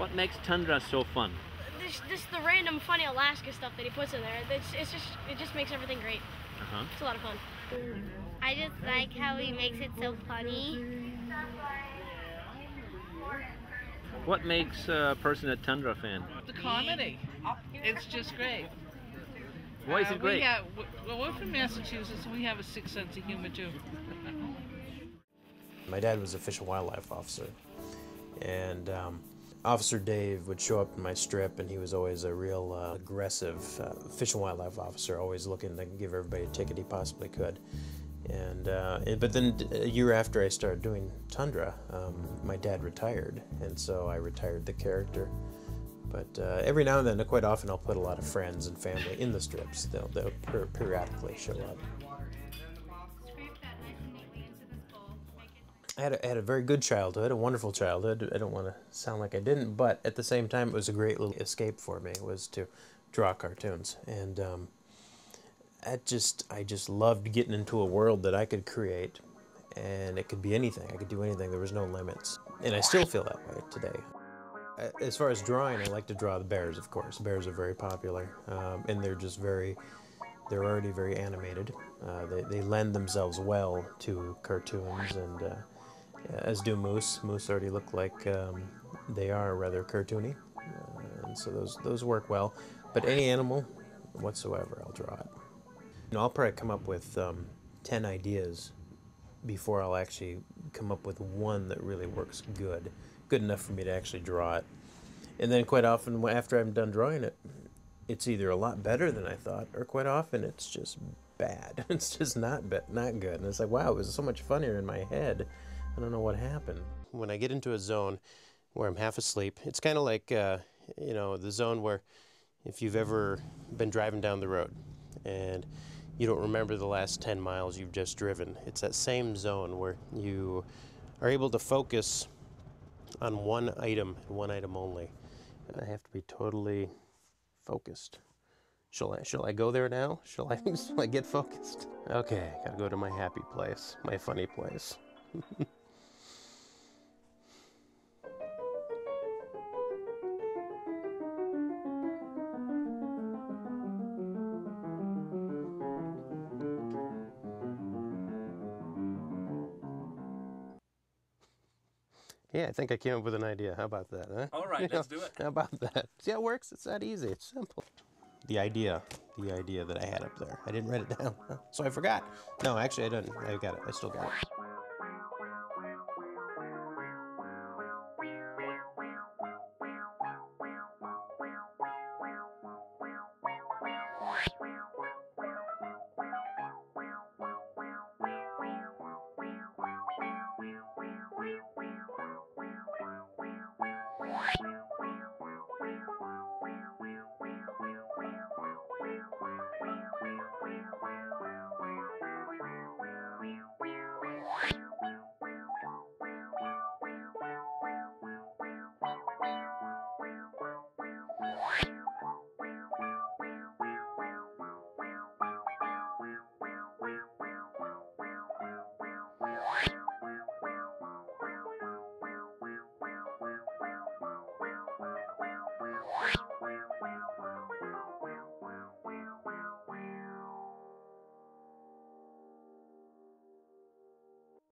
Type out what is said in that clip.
What makes Tundra so fun? This the random funny Alaska stuff that he puts in there. It just makes everything great. It's a lot of fun. I just like how he makes it so funny. What makes a person a Tundra fan? The comedy. It's just great. Why is it great? Well, we're from Massachusetts, and we have a sick sense of humor, too. My dad was a Fish and Wildlife officer, and Officer Dave would show up in my strip, and he was always a real aggressive Fish and Wildlife officer, always looking to give everybody a ticket he possibly could. And but then a year after I started doing Tundra, my dad retired, and so I retired the character. But every now and then, quite often, I'll put a lot of friends and family in the strips. They'll periodically show up. I had a very good childhood, a wonderful childhood. I don't want to sound like I didn't, but at the same time, it was a great little escape for me, was to draw cartoons. And I just loved getting into a world that I could create, and it could be anything. I could do anything. There was no limits. And I still feel that way today. As far as drawing, I like to draw the bears, of course. Bears are very popular, and they're already very animated. They lend themselves well to cartoons, and as do moose. Moose already look like they are rather cartoony, and so those work well. But any animal whatsoever, I'll draw it. I'll probably come up with 10 ideas before I'll actually come up with one that really works good enough for me to actually draw it. And then quite often, after I'm done drawing it, it's either a lot better than I thought, or quite often it's just bad. It's just not good. And it's like, wow, it was so much funnier in my head. I don't know what happened. When I get into a zone where I'm half asleep, it's kind of like, the zone where if you've ever been driving down the road and you don't remember the last 10 miles you've just driven, it's that same zone where you are able to focus on one item and one item only. And I have to be totally focused. Shall I go there now? Shall I get focused? Okay, gotta go to my happy place, my funny place. Yeah, I think I came up with an idea. How about that, huh? All right, let's do it. How about that? See how it works? It's that easy. It's simple. The idea that I had up there. I didn't write it down, so I forgot. No, actually, I didn't. I got it. I still got it.